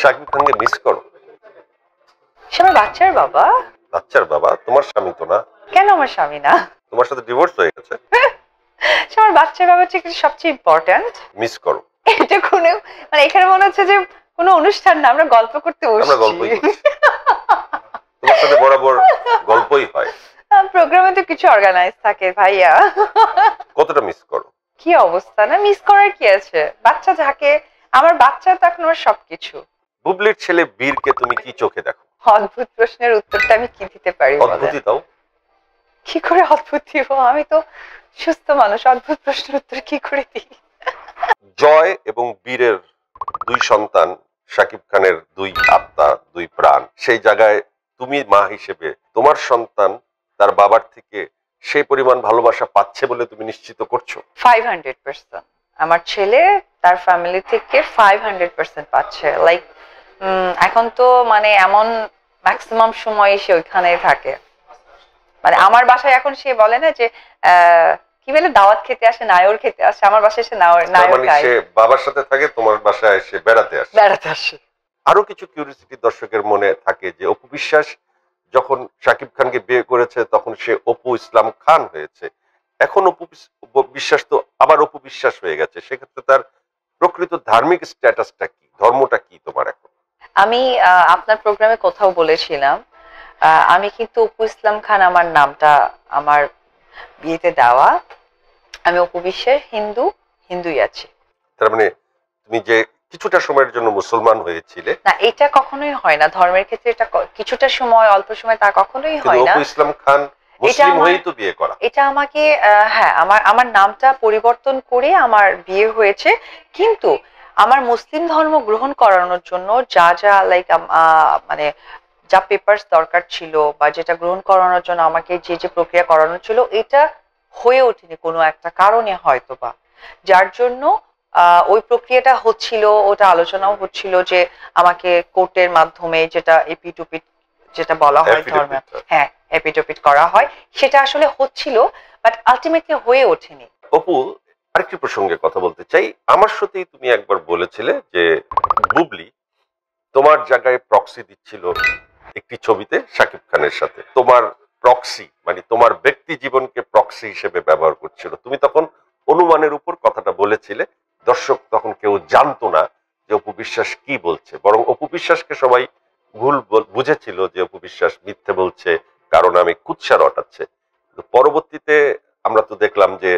শাকিব খানকে মিস করো? সে আমার বাচ্চার বাবা। বাচ্চার বাবা? তোমার স্বামী তো না। কেন আমার স্বামী না? তোমার সাথে ডিভোর্স হয়ে গেছে। সে আমার বাচ্চার বাবা হচ্ছে সবচেয়ে ইম্পর্টেন্ট। মিস করো? এটা কোনো মানে এখানে মনে হচ্ছে যে কোনো অনুষ্ঠান না, আমরা গল্প করতে বসছি। আমরা গল্পই করছি। তোমার সাথে বরাবর গল্পই হয়। প্রোগ্রামে তো কিছু অর্গানাইজ থাকে ভাইয়া। কতটা মিস করো? কি অবস্থা, না মিস করার কি আছে? বাচ্চা থাকে, আমার বাচ্চা তো এখন আমার সবকিছু। বুবলির ছেলে বীরকে তুমি কি চোখে দেখো? অদ্ভুত প্রশ্নের উত্তরটা আমি কি দিতে পারি? অদ্ভুতই দাও। কি করে অদ্ভুত দিব? আমি তো সুস্থ মানুষ, অদ্ভুত প্রশ্নের উত্তর কি করে দিই? জয় এবং বীরের দুই সন্তান, শাকিব খানের দুই আত্মা, দুই প্রাণ, সেই জায়গায় তুমি মা হিসেবে তোমার সন্তান তার বাবার থেকে সেই পরিমাণ ভালোবাসা পাচ্ছে বলে তুমি নিশ্চিত করছো? 500%। আমার ছেলে তার ফ্যামিলি থেকে 500% পাচ্ছে। লাইক এখন তো মানে এমন ম্যাক্সিমাম সময় সে ওইখানেই থাকে। মানে আমার বাসায় এখন সে বলে না যে কি বলে দাওয়াত খেতে আসে, নায়র খেতে আসে, আমার বাসায় এসে নায়র খায়। সে বাবার সাথে থাকে, তোমার বাসায় এসে বেড়াতে আসে। আরো কিছু কিউরিওসিটি দর্শকের মনে থাকে যে অপু বিশ্বাস যখন শাকিব খানকে বিয়ে করেছে তখন সে অপু ইসলাম খান হয়েছে, এখন অপু বিশ্বাস তো আবার অপু বিশ্বাস হয়ে গেছে, সেক্ষেত্রে তার প্রকৃত ধার্মিক স্ট্যাটাসটা কি, ধর্মটা কি তোমার এখন? আমি আপনার প্রোগ্রামে কোথাও বলেছিলাম আমি কিন্তু অপু ইসলাম খান আমার নামটা আমার বিয়েতে দেওয়া। আমি অপু বিশ্বাস হিন্দুই আছি। তার মানে তুমি যে কিছুটা সময়ের জন্য মুসলমান হয়েছিলে না, এটা কখনোই হয় না ধর্মের ক্ষেত্রে। এটা কিছুটা সময়, অল্প সময়, তা কখনোই হয় না। অপু ইসলাম খান মুসলিম হয়েই তো বিয়ে করা। এটা আমাকে হ্যাঁ, আমার নামটা পরিবর্তন করে আমার বিয়ে হয়েছে। কিন্তু আমার মুসলিম ধর্ম গ্রহণ করানোর জন্য যা যা লাইক মানে যা পেপারস দরকার ছিল বা যেটা গ্রহণ করানোর জন্য আমাকে যে প্রক্রিয়া করানো ছিল, এটা হয়ে ওঠেনি কোনো একটা কারণে হয়তো বা, যার জন্য ওই প্রক্রিয়াটা হচ্ছিল, ওটা আলোচনাও হচ্ছিল যে আমাকে কোর্টের মাধ্যমে যেটা এপিটুপিট যেটা বলা হয় ধর্মে, হ্যাঁ এপিটুপিট করা হয়, সেটা আসলে হচ্ছিল, বাট আলটিমেটলি হয়ে ওঠেনি। অপু, আরেকটি প্রসঙ্গে কথা বলতে চাই। আমার সাথেই তুমি একবার বলেছিলে যে বুবলি তোমার জায়গায় প্রক্সি দিচ্ছিল একটি ছবিতে শাকিব খানের সাথে, তোমার প্রক্সি মানে তোমার ব্যক্তি জীবনকে প্রক্সি হিসেবে ব্যবহার করছিল। তুমি তখন অনুমানের উপর কথাটা বলেছিলে, দর্শক তখন কেউ জানতো না যে অপু বিশ্বাস কি বলছে, বরং অপু বিশ্বাসকে সবাই ভুল বুঝেছিল যে অপু বিশ্বাস মিথ্যে বলছে, কারণ আমি কুৎসা রটাচ্ছে। পরবর্তীতে আমরা তো দেখলাম যে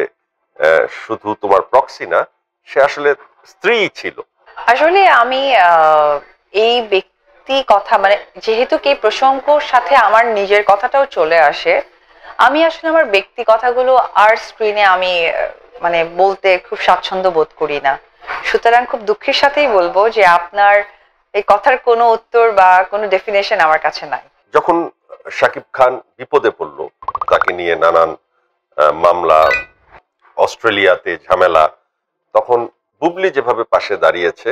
শুধু তোমার প্রক্সি না, সে আসলে স্ত্রী ছিল। আসলে আমি এই ব্যক্তি কথা মানে যেহেতু কি প্রসঙ্গর সাথে আমার নিজের কথাটাও চলে আসে, আমি আসলে আমার ব্যক্তি কথাগুলো আর স্ক্রিনে আমি মানে বলতে খুব স্বাচ্ছন্দ্য বোধ করি না। সুতরাং খুব দুঃখের সাথেই বলবো যে আপনার এই কথার কোনো উত্তর বা কোনো ডেফিনেশন আমার কাছে নাই। যখন শাকিব খান বিপদে পড়ল, তাকে নিয়ে নানান মামলা, অস্ট্রেলিয়াতে ঝামেলা, তখন বুবলি যেভাবে পাশে দাঁড়িয়েছে,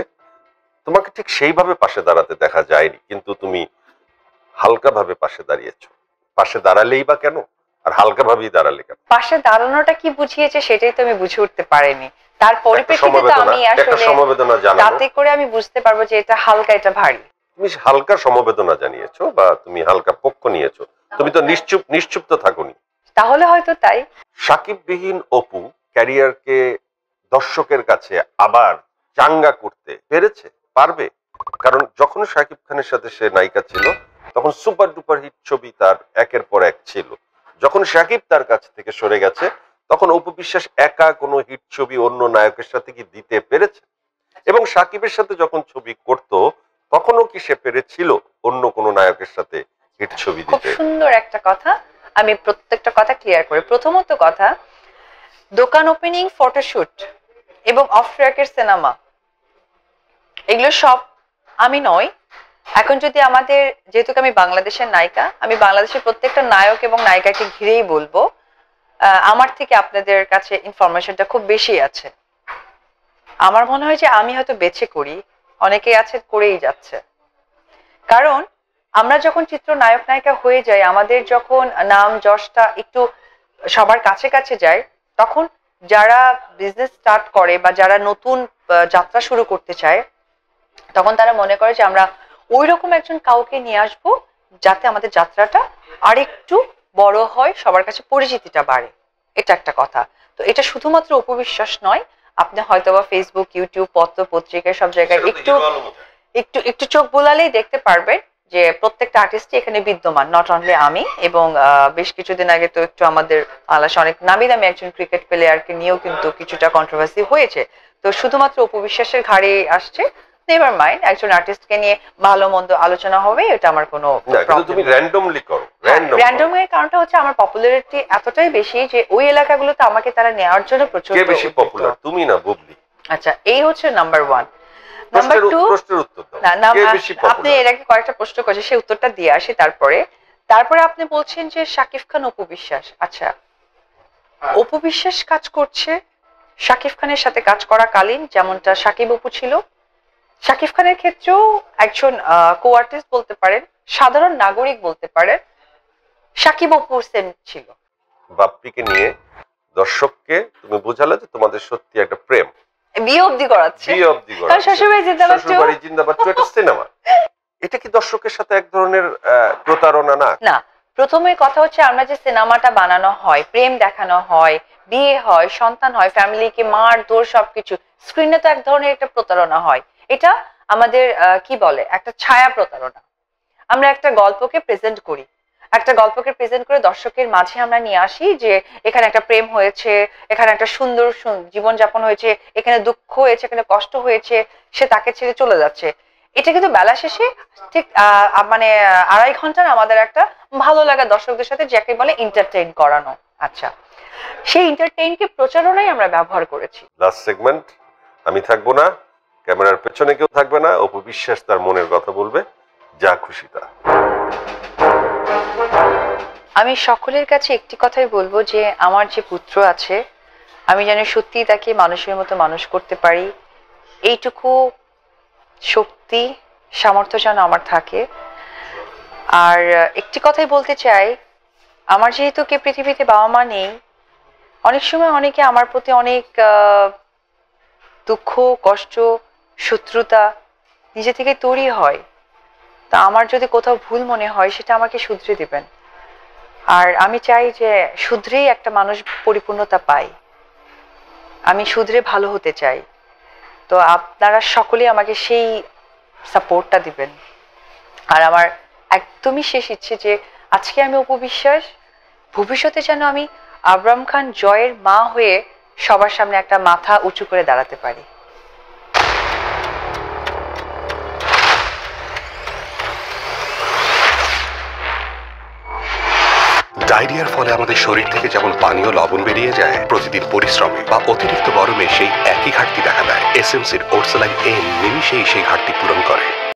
তোমাকে ঠিক সেইভাবে পাশে দাঁড়াতে দেখা যায়নি, কিন্তু তুমি হালকাভাবে পাশে দাঁড়িয়েছো। পাশে দাঁড়ালেই বা কেন, আর হালকা ভাবেই দাঁড়ালে কেন? পাশে দাঁড়ানোটা কি বুঝিয়েছে সেটাই তো আমি বুঝে উঠতে পারিনি। তার পরিপ্রেক্ষিতে আমি আসলে সমবেদনা জানানো, তাতে করে আমি বুঝতে পারবো যে এটা হালকা, এটা ভারী। তুমি হালকা সমবেদনা জানিয়েছো বা তুমি হালকা পক্ষ নিয়েছো, তুমি তো নিশ্চুপ তো থাকোনি। তাহলে হয়তো তাই। সাকিববিহীন অপু ক্যারিয়ারকে দর্শকের কাছে আবার চাঙ্গা করতে পেরেছে, পারবে? কারণ যখন শাকিব খানের সাথে সে নায়িকা ছিল তখন সুপার ডুপার হিট ছবি তার একের পর এক ছিল। যখন শাকিব তার কাছ থেকে সরে গেছে তখন অপু বিশ্বাস একা কোনো হিট ছবি অন্য নায়কের সাথে কি দিতে পেরেছে? এবং শাকিবের সাথে যখন ছবি করত তখনও কি সে পেরেছিল অন্য কোনো নায়কের সাথে হিট ছবি দিতে? খুব সুন্দর একটা কথা, আমি প্রত্যেকটা কথা ক্লিয়ার করি। প্রথমত কথা, দোকান ওপেনিং, ফটোশুট এবং অফ ট্র্যাকের সিনেমা, এগুলো সব আমি নই। এখন যদি আমাদের, যেহেতু আমি বাংলাদেশের নায়িকা, আমি বাংলাদেশের প্রত্যেকটা নায়ক এবং নায়িকাকে ঘিরেই বলবো আমার থেকে আপনাদের কাছে ইনফরমেশনটা খুব বেশি আছে। আমার মনে হয় যে আমি হয়তো বেছে করি, অনেকেই আছে করেই যাচ্ছে। কারণ আমরা যখন চিত্র নায়ক নায়িকা হয়ে যাই, আমাদের যখন নাম যশটা একটু সবার কাছে কাছে যায়, তখন যারা বিজনেস স্টার্ট করে বা যারা নতুন যাত্রা শুরু করতে চায়, তখন তারা মনে করে যে আমরা ওই রকম একজন কাউকে নিয়ে আসবো যাতে আমাদের যাত্রাটা আরেকটু বড় হয়, সবার কাছে পরিচিতিটা বাড়ে। এটা একটা কথা। তো এটা শুধুমাত্র উপবিশ্বাস নয়, আপনি হয়তোবা ফেসবুক, ইউটিউব, পত্র পত্রিকায় সব জায়গায় একটু একটু একটু চোখ বোলালেই দেখতে পারবেন যে প্রত্যেকটা আর্টিস্টই এখানে বিদ্যমান, নট অনলি আমি। এবং বেশ কিছুদিন আগে তো একটু আমাদের বাংলাদেশে অনেক নামি দামি একজন ক্রিকেট প্লেয়ারকে নিয়েও কিন্তু কিছুটা কন্ট্রোভার্সি হয়েছে। তো শুধুমাত্র উপবিশ্বাসের ঘাড়ে আসছে, নেভার মাইন্ড, একজন আর্টিস্টকে নিয়ে ভালো মন্দ আলোচনা হবে, এটা আমার কোনো তুমি র্যান্ডমলি করো। র্যান্ডম এর কারণটা হচ্ছে আমার পপুলারিটি এতটাই বেশি যে ওই এলাকাগুলোতে আমাকে তারা নেওয়ার জন্য প্রচুর বেশি পপুলার, তুমি না বুবলি? আচ্ছা, এই হচ্ছে নাম্বার 1। নাম্বার 2, প্রশ্নের উত্তর দাও। না আপনি এর আগে কয়েকটা প্রশ্ন করেছেন, সেই উত্তরটা দিয়ে আসি। তারপরে আপনি বলছেন যে শাকিব খান অপবিশ্বাস। আচ্ছা, অপবিশ্বাস কাজ করছে শাকিব খানের সাথে কাজ করাকালীন, যেমনটা শাকিব অপু ছিল। শাকিব খানের ক্ষেত্রেও একজন কো আর্টিস্ট বলতে পারেন, সাধারণ নাগরিক বলতে পারেন, শাকিব অপু সেম ছিল। বাপ্পিকে নিয়ে দর্শককে তুমি বোঝালে যে তোমাদের সত্যি একটা প্রেম, বিয়ে অবধি করাচ্ছে। কারণ শ্বশুরবাড়ি জিন্দাবাদ, শ্বশুরবাড়ি জিন্দাবাদ একটা সিনেমা। এটা কি দর্শকের সাথে এক ধরনের প্রতারণা না? না, প্রথমে কথা হচ্ছে আমরা যে সিনেমাটা বানানো হয়, প্রেম দেখানো হয়, বিয়ে হয়, সন্তান হয়, ফ্যামিলিকে মার দৌড় সবকিছু, স্ক্রিনে তো এক ধরনের একটা প্রতারণা হয়। এটা আমাদের কি বলে, একটা ছায়া প্রতারণা। আমরা একটা গল্পকে প্রেজেন্ট করি, একটা গল্পকে প্রেজেন্ট করে দর্শকের মাঝে আমরা নিয়ে আসি যে এখানে একটা প্রেম হয়েছে, এখানে একটা সুন্দর জীবনযাপন হয়েছে, এখানে দুঃখ হয়েছে, এখানে কষ্ট হয়েছে, সে তাকে ছেড়ে চলে যাচ্ছে। এটা কিন্তু বেলা শেষে ঠিক মানে 2.5 ঘন্টার আমাদের একটা ভালো লাগা দর্শকদের সাথে, যাকে বলে এন্টারটেইন করানো। আচ্ছা, সেই এন্টারটেইনকে প্রচারণায় আমরা ব্যবহার করেছি। লাস্ট সেগমেন্ট, আমি থাকবো না, ক্যামেরার পেছনে কেউ থাকবে না, অপু বিশ্বাস তার মনের কথা বলবে, যা খুশি তা। আমি সকলের কাছে একটি কথাই বলবো যে আমার যে পুত্র আছে, আমি যেন সত্যিই তাকে মানুষের মতো মানুষ করতে পারি, এইটুকু শক্তি সামর্থ্য যেন আমার থাকে। আর একটি কথাই বলতে চাই, আমার যেহেতু কে পৃথিবীতে বাবা মা নেই, অনেক সময় অনেকে আমার প্রতি অনেক দুঃখ, কষ্ট, শত্রুতা নিজে থেকে তৈরি হয়। তা আমার যদি কোথাও ভুল মনে হয়, সেটা আমাকে শুধরে দিবেন। আর আমি চাই যে শুধরেই একটা মানুষ পরিপূর্ণতা পায়, আমি শুধরে ভালো হতে চাই। তো আপনারা সকলেই আমাকে সেই সাপোর্টটা দিবেন। আর আমার একদমই শেষ ইচ্ছে যে আজকে আমি অপু বিশ্বাস, ভবিষ্যতে যেন আমি আবরাম খান জয়ের মা হয়ে সবার সামনে একটা মাথা উঁচু করে দাঁড়াতে পারি। ডায়রিয়ার ফলে আমাদের শরীর থেকে যেমন পানি ও লবণ বেরিয়ে যায়, প্রতিদিন পরিশ্রমে বা অতিরিক্ত গরমে সেই একই ঘাটতি দেখা দেয়। এসএমসির ওরসালাইন এন নিমিষেই সেই ঘাটতি পূরণ করে।